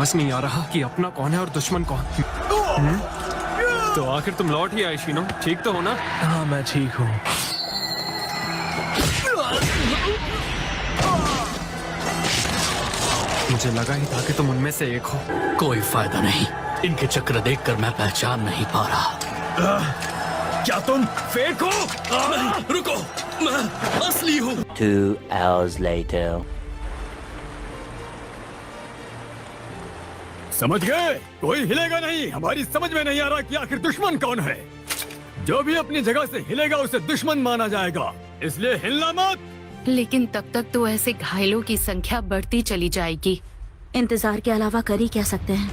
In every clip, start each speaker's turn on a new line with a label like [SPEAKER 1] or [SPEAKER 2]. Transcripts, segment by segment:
[SPEAKER 1] समझ नहीं आ रहा कि अपना कौन है और दुश्मन कौन। तो आखिर तुम लौट ही आए शीनो, ठीक तो हो ना?
[SPEAKER 2] हाँ मैं ठीक हूँ।
[SPEAKER 1] मुझे लगा ही था कि तुम उनमें से एक हो।
[SPEAKER 3] कोई फायदा नहीं, इनके चक्र देखकर मैं पहचान नहीं पा रहा।
[SPEAKER 2] क्या तुम फेक हो?
[SPEAKER 3] रुको, मैं असली हूँ।
[SPEAKER 4] 2 hours later.
[SPEAKER 2] समझ गए? कोई हिलेगा नहीं। हमारी समझ में नहीं आ रहा कि आखिर दुश्मन कौन है। जो भी अपनी जगह से हिलेगा उसे दुश्मन माना जाएगा, इसलिए हिलना मत।
[SPEAKER 5] लेकिन तब तक तो ऐसे घायलों की संख्या बढ़ती चली जाएगी।
[SPEAKER 6] इंतजार के अलावा कर ही क्या सकते हैं?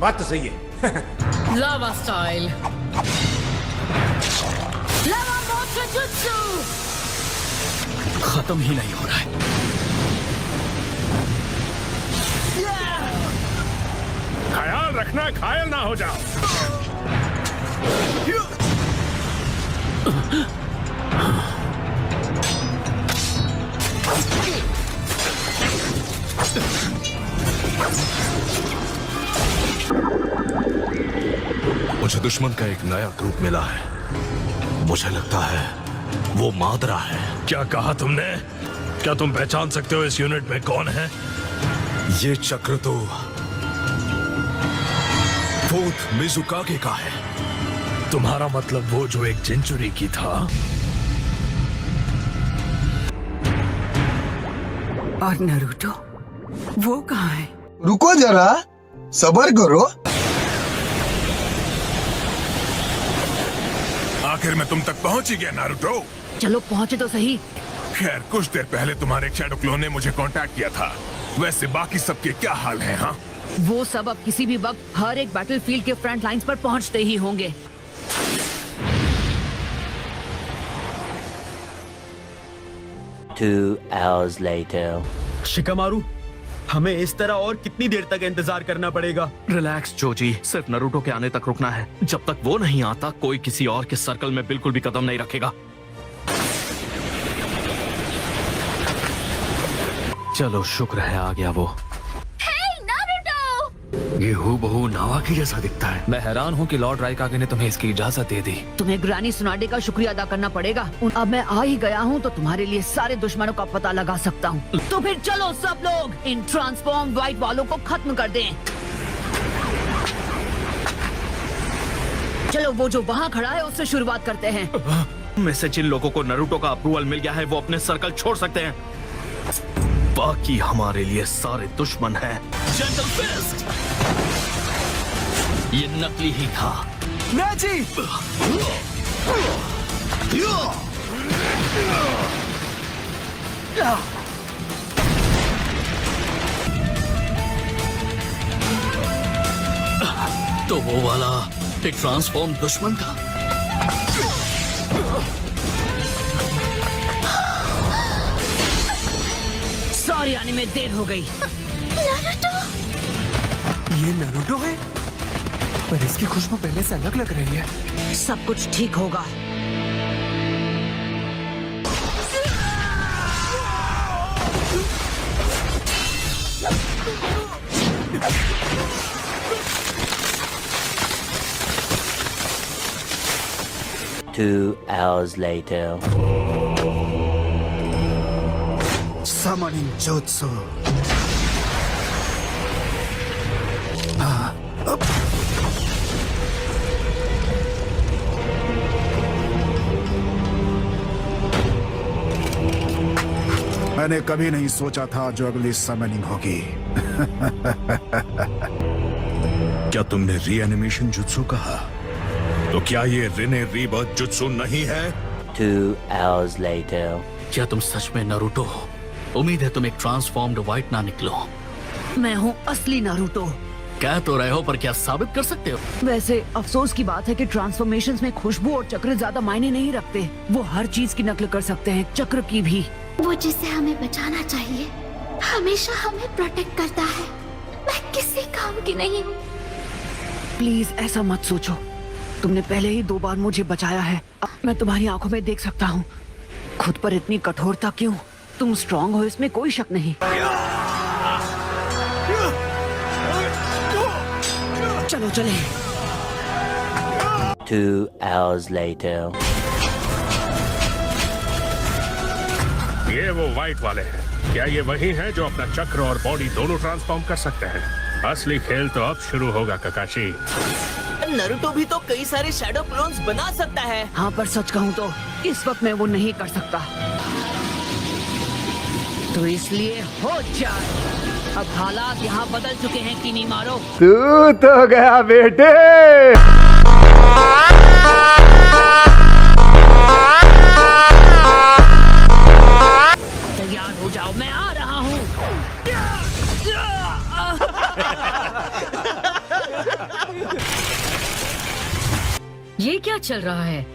[SPEAKER 7] बात तो सही है।
[SPEAKER 5] लावा स्टाइल। लावा मोटो जुत्सु।
[SPEAKER 3] खत्म ही नहीं हो रहा है।
[SPEAKER 2] ख्याल रखना, घायल ना हो जाओ।
[SPEAKER 8] मुझे दुश्मन का एक नया ग्रुप मिला है। मुझे लगता है वो मादरा है।
[SPEAKER 2] क्या कहा तुमने? क्या तुम पहचान सकते हो इस यूनिट में कौन है?
[SPEAKER 8] ये चक्र तो फोर्थ मिजुकागे का है।
[SPEAKER 2] तुम्हारा मतलब वो जो एक सेंचुरी की था?
[SPEAKER 9] और नारुतो वो कहाँ है?
[SPEAKER 7] रुको जरा, सब्र करो।
[SPEAKER 8] आखिर मैं तुम तक पहुंच ही गया नारुतो।
[SPEAKER 5] चलो पहुँचे तो सही।
[SPEAKER 8] खैर, कुछ देर पहले तुम्हारे शैडो क्लोन ने मुझे कांटेक्ट किया था। वैसे बाकी सबके क्या हाल है? हाँ,
[SPEAKER 5] वो सब अब किसी भी वक्त हर एक बैटलफील्ड के फ्रंट लाइंस पर पहुंचते ही होंगे।
[SPEAKER 4] Two hours later.
[SPEAKER 2] शिकामारू, हमें इस तरह और कितनी देर तक इंतजार करना पड़ेगा?
[SPEAKER 3] रिलैक्स जोजी, सिर्फ नरूटो के आने तक रुकना है। जब तक वो नहीं आता कोई किसी और के सर्कल में बिल्कुल भी कदम नहीं रखेगा। चलो शुक्र है आ गया वो।
[SPEAKER 5] नारुतो!
[SPEAKER 3] ये हूबहू नावाकी जैसा दिखता है।
[SPEAKER 1] मैं हैरान हूँ कि लॉर्ड राइकागे ने तुम्हें इसकी इजाजत दे दी।
[SPEAKER 5] तुम्हें ग्रानी सुनाडे का शुक्रिया अदा करना पड़ेगा। अब मैं आ ही गया हूँ तो तुम्हारे लिए सारे दुश्मनों का पता लगा सकता हूँ। तो फिर चलो सब लोग इन ट्रांसफॉर्म व्हाइट वालों को खत्म कर दें। चलो वो जो वहाँ खड़ा है उससे शुरुआत करते हैं।
[SPEAKER 3] में से जिन लोगों को नरूटो का अप्रूवल मिल गया है वो अपने सर्कल छोड़ सकते हैं। बाकी हमारे लिए सारे दुश्मन हैं। Gentle fist! ये नकली ही था।
[SPEAKER 2] मैजी!
[SPEAKER 3] तो वो वाला एक ट्रांसफॉर्म दुश्मन था।
[SPEAKER 5] सॉरी आने में देर हो गई।
[SPEAKER 1] ये नारुतो है, पर इसकी खुशबू पहले से अलग लग रही है।
[SPEAKER 5] सब कुछ ठीक होगा।
[SPEAKER 4] Two hours later.
[SPEAKER 7] Summoning Jutsu. मैंने कभी नहीं सोचा था जो अगली समनिंग होगी।
[SPEAKER 8] क्या तुमने रीएनिमेशन जुत्सु कहा? तो क्या ये रिने रीबर्थ जुत्सु नहीं है?
[SPEAKER 4] 2 hours later.
[SPEAKER 3] क्या तुम सच में नरूटो हो? उम्मीद है तुम एक ट्रांसफॉर्म्ड व्हाइट ना निकलो।
[SPEAKER 5] मैं हूँ असली नारुतो।
[SPEAKER 3] कह तो रहे हो पर क्या साबित कर सकते हो?
[SPEAKER 5] वैसे अफसोस की बात है कि ट्रांसफॉर्मेशंस में खुशबू और चक्र ज्यादा मायने नहीं रखते। वो हर चीज की नकल कर सकते हैं, चक्र की भी।
[SPEAKER 6] वो जिसे हमें बचाना चाहिए हमेशा हमें प्रोटेक्ट करता है। मैं किसी काम की नहीं हूँ।
[SPEAKER 5] प्लीज ऐसा मत सोचो। तुमने पहले ही 2 बार मुझे बचाया है। अब मैं तुम्हारी आंखों में देख सकता हूँ। खुद पर इतनी कठोरता क्यों? तुम स्ट्रांग हो, इसमें कोई शक नहीं। चलो चले।
[SPEAKER 4] 2 hours later.
[SPEAKER 10] ये वो व्हाइट वाले हैं। क्या ये वही हैं जो अपना चक्र और बॉडी दोनों ट्रांसफॉर्म कर सकते हैं? असली खेल तो अब शुरू होगा ककाशी।
[SPEAKER 11] नरूटो भी तो कई सारे शैडो क्लोन्स बना सकता है।
[SPEAKER 5] हाँ, पर सच कहूँ तो इस वक्त मैं वो नहीं कर सकता, तो इसलिए हो जाए। अब हालात यहाँ बदल चुके हैं किनीमारो।
[SPEAKER 2] तू तो गया बेटे।
[SPEAKER 5] तैयार हो जाओ, मैं आ रहा हूँ।
[SPEAKER 9] ये क्या चल रहा है?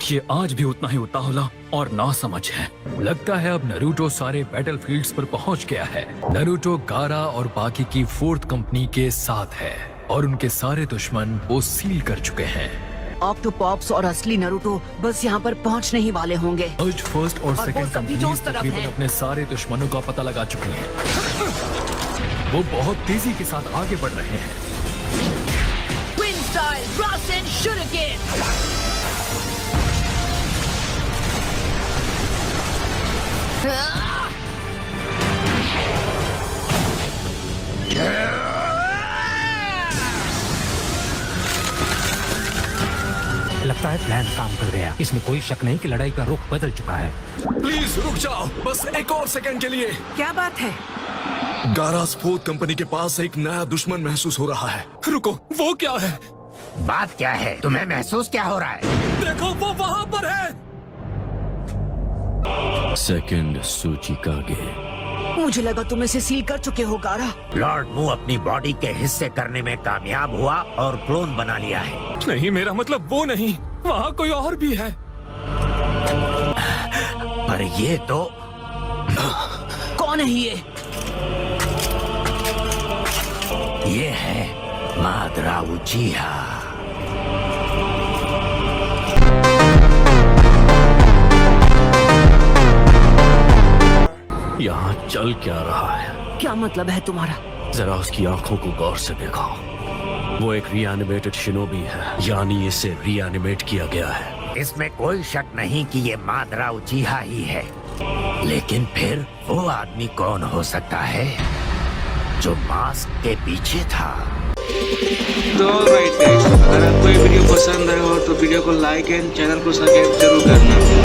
[SPEAKER 2] ये आज भी उतना ही उतावला और नासमझ है। लगता है अब नरूटो सारे बैटलफील्ड्स पर पहुंच गया है। नरूटो गारा और बाकी की 4th कंपनी के साथ है और उनके सारे दुश्मन वो सील कर चुके हैं।
[SPEAKER 5] ऑक्टोपॉप्स और असली नरूटो बस यहाँ पर पहुँचने ही वाले होंगे।
[SPEAKER 2] आज 1st और
[SPEAKER 5] और वो
[SPEAKER 2] 2nd
[SPEAKER 5] सभी जो
[SPEAKER 2] कंपनी
[SPEAKER 5] उस तरफ
[SPEAKER 2] तकरीबन
[SPEAKER 5] हैं।
[SPEAKER 2] अपने सारे दुश्मनों का पता लगा चुकी हैं। वो बहुत तेजी के साथ आगे बढ़ रहे हैं।
[SPEAKER 5] Twin style, Rasen Shuriken!
[SPEAKER 12] लगता है प्लान काम कर गया। इसमें कोई शक नहीं कि लड़ाई का रुख बदल चुका है।
[SPEAKER 8] प्लीज रुक जाओ, बस एक और सेकंड के लिए।
[SPEAKER 9] क्या बात है?
[SPEAKER 8] गारास 4th कंपनी के पास एक नया दुश्मन महसूस हो रहा है। रुको, वो क्या है?
[SPEAKER 12] बात क्या है? तुम्हें महसूस क्या हो रहा है?
[SPEAKER 8] देखो, वो वहाँ पर है।
[SPEAKER 3] सेकंड सूचिकागे।
[SPEAKER 5] मुझे लगा तुम इसे सील कर चुके हो, गारा।
[SPEAKER 12] लॉर्ड मू अपनी बॉडी के हिस्से करने में कामयाब हुआ और क्लोन बना लिया है।
[SPEAKER 2] नहीं, मेरा मतलब वो नहीं, वहाँ कोई और भी है।
[SPEAKER 12] पर ये तो
[SPEAKER 5] कौन है ये?
[SPEAKER 12] ये है मादरा उचिहा।
[SPEAKER 3] यहाँ चल क्या रहा है?
[SPEAKER 5] क्या मतलब है तुम्हारा?
[SPEAKER 3] जरा उसकी आंखों को गौर से देखो। वो एक रीएनिमेटेड शिनोबी है, यानी इसे रीएनिमेट किया गया है।
[SPEAKER 12] इसमें कोई शक नहीं कि ये मादरा उचिहा ही है। लेकिन फिर वो आदमी कौन हो सकता है जो मास्क के पीछे था?
[SPEAKER 11] तो राइट गाइस, अगर आपको ये वीडियो पसंद आया हो तो वीडियो को लाइक एंड चैनल को सब्सक्राइब जरूर करना।